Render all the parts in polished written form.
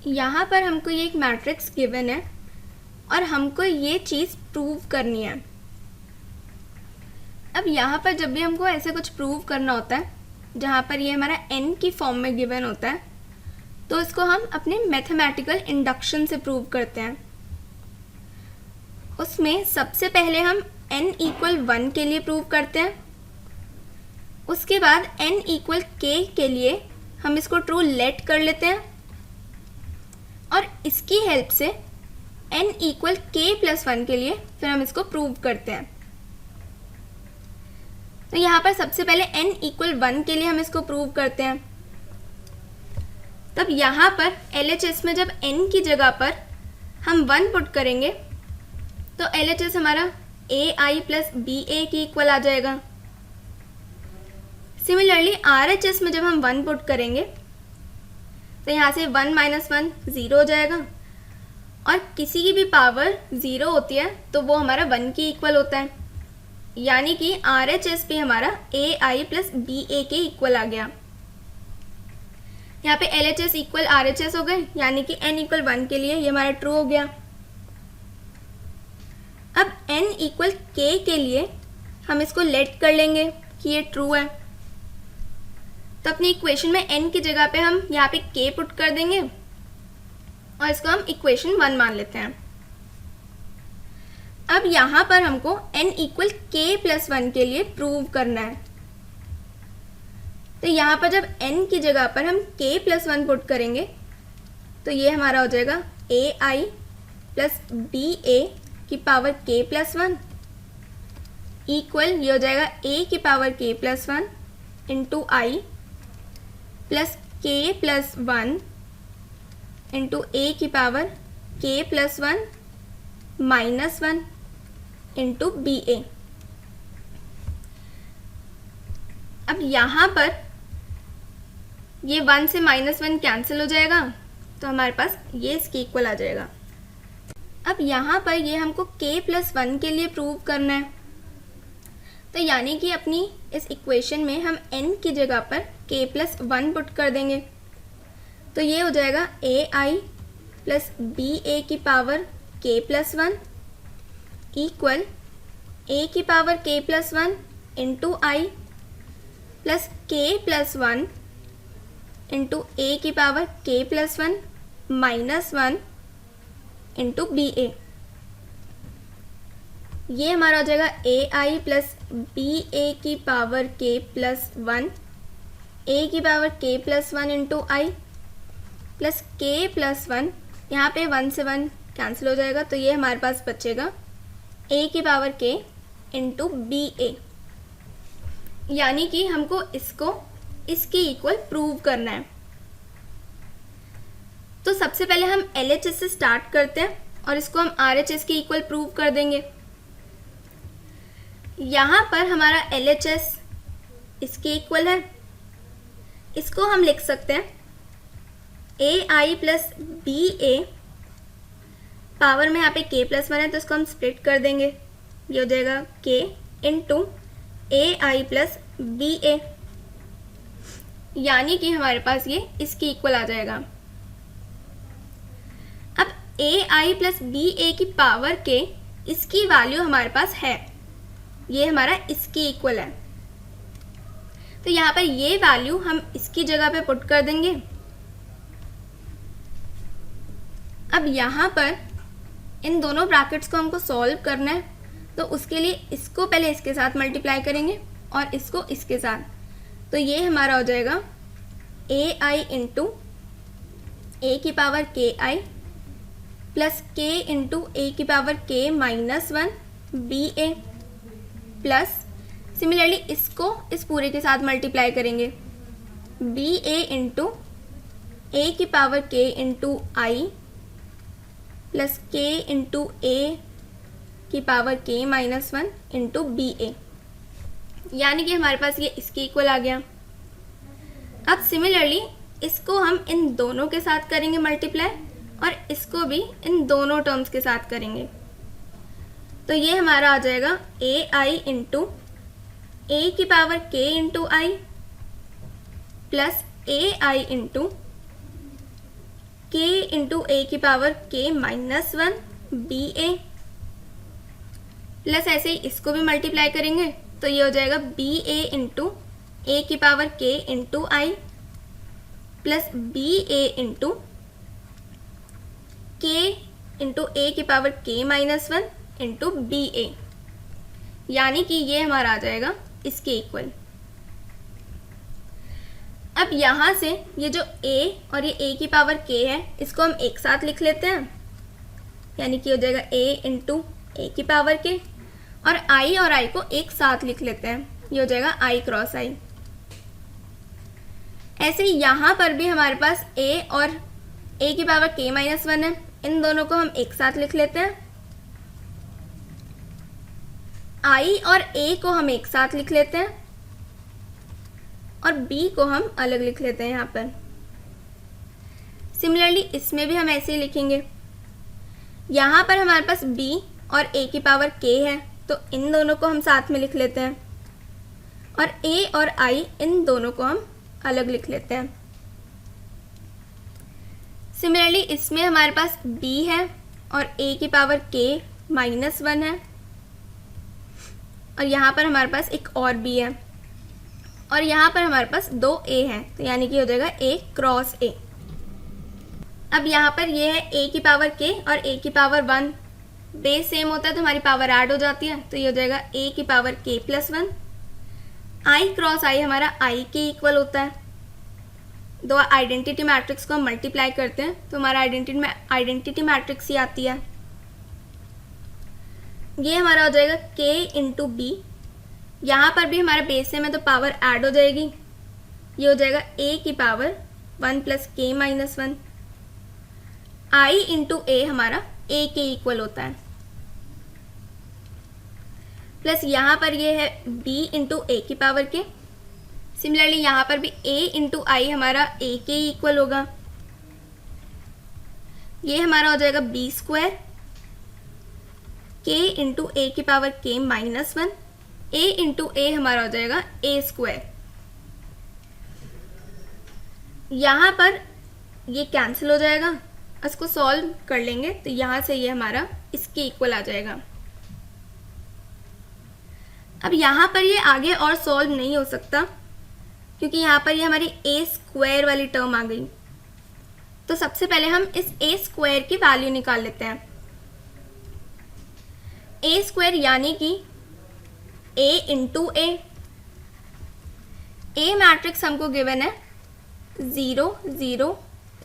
यहाँ पर हमको ये एक मैट्रिक्स गिवन है और हमको ये चीज़ प्रूव करनी है। अब यहाँ पर जब भी हमको ऐसे कुछ प्रूव करना होता है जहाँ पर ये हमारा n की फॉर्म में गिवन होता है, तो इसको हम अपने मैथमेटिकल इंडक्शन से प्रूव करते हैं। उसमें सबसे पहले हम n = 1 के लिए प्रूव करते हैं। उसके बाद n = k के लिए हम इसको ट्रू लेट कर लेते हैं और इसकी हेल्प से n = k+1 के लिए फिर हम इसको प्रूव करते हैं। तो यहाँ पर सबसे पहले n = 1 के लिए हम इसको प्रूव करते हैं। तब यहाँ पर LHS में जब n की जगह पर हम 1 पुट करेंगे तो LHS हमारा AI + BA के इक्वल आ जाएगा। सिमिलरली RHS में जब हम 1 पुट करेंगे तो यहाँ से 1 - 1 0 हो जाएगा और किसी की भी पावर 0 होती है तो वो हमारा 1 के इक्वल होता है, यानी कि RHS भी हमारा AI + BA के इक्वल आ गया। यहाँ पे LHS = RHS हो गए, यानी कि n = 1 के लिए ये हमारा ट्रू हो गया। अब n = k के लिए हम इसको लेट कर लेंगे कि ये ट्रू है। तो अपनी इक्वेशन में n की जगह पे हम यहाँ पे k पुट कर देंगे और इसको हम इक्वेशन 1 मान लेते हैं। अब यहाँ पर हमको n = k+1 के लिए प्रूव करना है। तो यहाँ पर जब n की जगह पर हम k+1 पुट करेंगे तो ये हमारा हो जाएगा AI + BA की पावर k+1 इक्वल ये हो जाएगा a की power k+1 into I plus k+1 into a की पावर k+1 -1 इंटू BA। अब यहाँ पर ये 1 से -1 कैंसिल हो जाएगा तो हमारे पास ये इसके इक्वल आ जाएगा। अब यहाँ पर ये हमको k+1 के लिए प्रूव करना है, तो यानी कि अपनी इस इक्वेशन में हम n की जगह पर k+1 पुट कर देंगे तो ये हो जाएगा AI + BA की पावर k+1 इक्वल a की power k+1 into I plus k+1 into a की पावर k+1 -1 इंटू BA। ये हमारा हो जाएगा AI + BA की पावर k+1 a की power k+1 into I plus k+1, यहाँ पे 1 से 1 कैंसिल हो जाएगा तो ये हमारे पास बचेगा a की पावर k इंटू BA, यानी कि हमको इसको इसके इक्वल प्रूव करना है। तो सबसे पहले हम LHS से स्टार्ट करते हैं और इसको हम RHS के इक्वल प्रूव कर देंगे। यहाँ पर हमारा LHS इसके इक्वल है, इसको हम लिख सकते हैं AI + BA, पावर में यहाँ पे k+1 है तो इसको हम स्प्लिट कर देंगे, ये हो जाएगा k इंटू AI + BA, यानी कि हमारे पास ये इसके इक्वल आ जाएगा। अब AI + BA की पावर के इसकी वैल्यू हमारे पास है, ये हमारा इसके इक्वल है, तो यहाँ पर ये वैल्यू हम इसकी जगह पे पुट कर देंगे। अब यहाँ पर इन दोनों ब्रैकेट्स को हमको सॉल्व करना है, तो उसके लिए इसको पहले इसके साथ मल्टीप्लाई करेंगे और इसको इसके साथ, तो ये हमारा हो जाएगा AI इंटू a की power KI plus k into a की power k -1 BA plus similarly इसको इस पूरे के साथ मल्टीप्लाई करेंगे BA इंटू a की power k into I plus k into a की पावर k -1 इंटू BA, यानी कि हमारे पास ये इसके इक्वल आ गया। अब सिमिलरली इसको हम इन दोनों के साथ करेंगे मल्टीप्लाई और इसको भी इन दोनों टर्म्स के साथ करेंगे, तो ये हमारा आ जाएगा AI इंटू a की power k into I plus AI into k into A की power k minus 1 B A, plus ऐसे ही इसको भी मल्टीप्लाई करेंगे तो ये हो जाएगा बी ए इंटू ए की power k into I plus B A into k into A की power k minus 1 into B A, यानी कि ये हमारा आ जाएगा इसके इक्वल। अब यहाँ से ये जो a और ये a की पावर k है इसको हम एक साथ लिख लेते हैं, यानी कि हो जाएगा a इंटू ए की पावर k, और I को एक साथ लिख लेते हैं, ये हो जाएगा I क्रॉस I। ऐसे ही यहाँ पर भी हमारे पास a और a की पावर k माइनस 1 है, इन दोनों को हम एक साथ लिख लेते हैं। I और a को हम एक साथ लिख लेते हैं और b को हम अलग लिख लेते हैं यहाँ पर। सिमिलरली इसमें भी हम ऐसे ही लिखेंगे। यहाँ पर हमारे पास b और a की पावर k है तो इन दोनों को हम साथ में लिख लेते हैं, और a और I इन दोनों को हम अलग लिख लेते हैं। सिमिलरली इसमें हमारे पास b है और a की पावर k माइनस 1 है, और यहाँ पर हमारे पास एक और b है, और यहाँ पर हमारे पास दो a हैं, तो यानी कि हो जाएगा a क्रॉस a। अब यहाँ पर ये है a की पावर k और a की पावर 1, बेस सेम होता है तो हमारी पावर ऐड हो जाती है, तो ये हो जाएगा a की power k plus 1। I cross I हमारा I के इक्वल होता है। दो आइडेंटिटी मैट्रिक्स को हम मल्टीप्लाई करते हैं तो हमारा आइडेंटिटी मैट्रिक्स ही आती है। ये हमारा हो जाएगा k इंटू बी, यहाँ पर भी हमारा बेस सेम है तो पावर ऐड हो जाएगी, ये हो जाएगा a की power 1 plus k minus 1। I into A हमारा a के इक्वल होता है, प्लस यहाँ पर ये है b इंटू ए की पावर k। सिमिलरली यहाँ पर भी a इंटू आई हमारा a के इक्वल होगा, ये हमारा हो जाएगा b square k into A की power k minus 1, a into A हमारा हो जाएगा a स्क्वायर। यहाँ पर ये कैंसिल हो जाएगा, इसको सॉल्व कर लेंगे तो यहाँ से ये हमारा इसके इक्वल आ जाएगा। अब यहाँ पर ये आगे और सॉल्व नहीं हो सकता क्योंकि यहाँ पर ये हमारी a स्क्वायर वाली टर्म आ गई। तो सबसे पहले हम इस a स्क्वायर की वैल्यू निकाल लेते हैं। a स्क्वायर यानी कि a into A, a matrix हमको गिवन है 0 0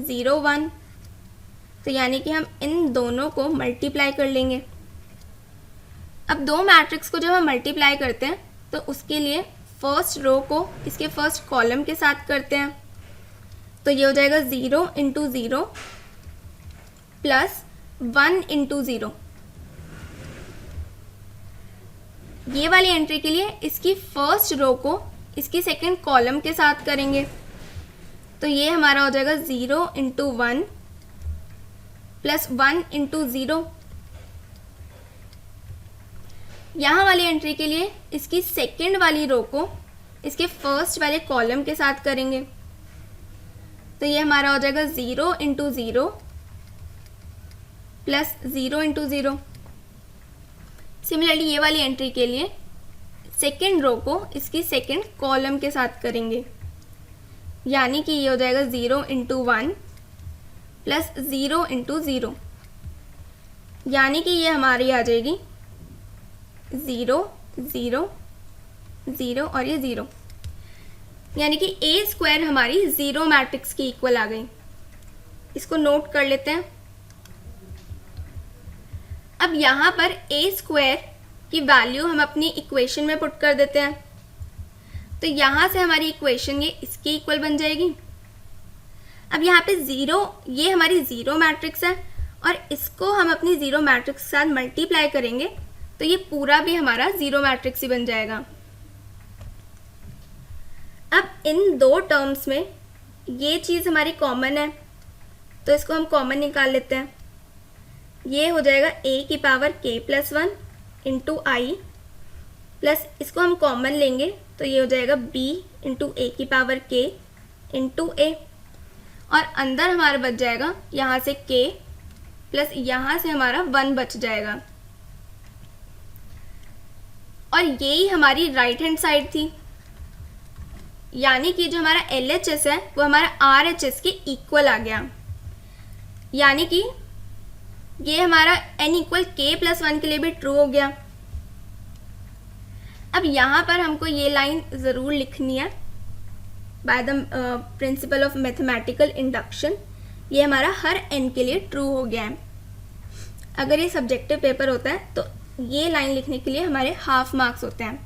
0 1, तो यानी कि हम इन दोनों को मल्टीप्लाई कर लेंगे। अब दो मैट्रिक्स को जब हम मल्टीप्लाई करते हैं तो उसके लिए फर्स्ट रो को इसके फर्स्ट कॉलम के साथ करते हैं, तो ये हो जाएगा 0 इंटू 0 प्लस 1 इंटू 0। ये वाली एंट्री के लिए इसकी फर्स्ट रो को इसकी सेकेंड कॉलम के साथ करेंगे, तो ये हमारा हो जाएगा 0 इंटू 1 प्लस 1 इंटू 0। यहाँ वाली एंट्री के लिए इसकी सेकेंड वाली रो को इसके फर्स्ट वाले कॉलम के साथ करेंगे, तो ये हमारा हो जाएगा 0 इंटू 0 प्लस 0 इंटू 0। सिमिलरली ये वाली एंट्री के लिए सेकेंड रो को इसकी सेकेंड कॉलम के साथ करेंगे, यानी कि ये हो जाएगा 0 इंटू 1 प्लस 0 इंटू 0, यानी कि ये हमारी आ जाएगी 0 0 0 और ये 0, यानी कि a स्क्वायर हमारी 0 मैट्रिक्स की इक्वल आ गई। इसको नोट कर लेते हैं। अब यहाँ पर a स्क्वायर की वैल्यू हम अपनी इक्वेशन में पुट कर देते हैं, तो यहाँ से हमारी इक्वेशन ये इसकी इक्वल बन जाएगी। अब यहाँ पे 0, ये हमारी 0 मैट्रिक्स है और इसको हम अपनी 0 मैट्रिक्स के साथ मल्टीप्लाई करेंगे तो ये पूरा भी हमारा 0 मैट्रिक्स ही बन जाएगा। अब इन दो टर्म्स में ये चीज़ हमारी कॉमन है, तो इसको हम कॉमन निकाल लेते हैं। ये हो जाएगा a की power k plus 1 into I, plus इसको हम कॉमन लेंगे तो ये हो जाएगा b इंटू ए की पावर k इंटू ए, और अंदर हमारा बच जाएगा यहाँ से k प्लस यहाँ से हमारा 1 बच जाएगा। और यही हमारी राइट हैंड साइड थी, यानी कि जो हमारा LHS है वो हमारा RHS के इक्वल आ गया, यानी कि ये हमारा n इक्वल k प्लस 1 के लिए भी ट्रू हो गया। अब यहाँ पर हमको ये लाइन ज़रूर लिखनी है, by the principle of mathematical induction ये हमारा हर n के लिए ट्रू हो गया है। अगर ये सब्जेक्टिव पेपर होता है तो ये लाइन लिखने के लिए हमारे हाफ मार्क्स होते हैं।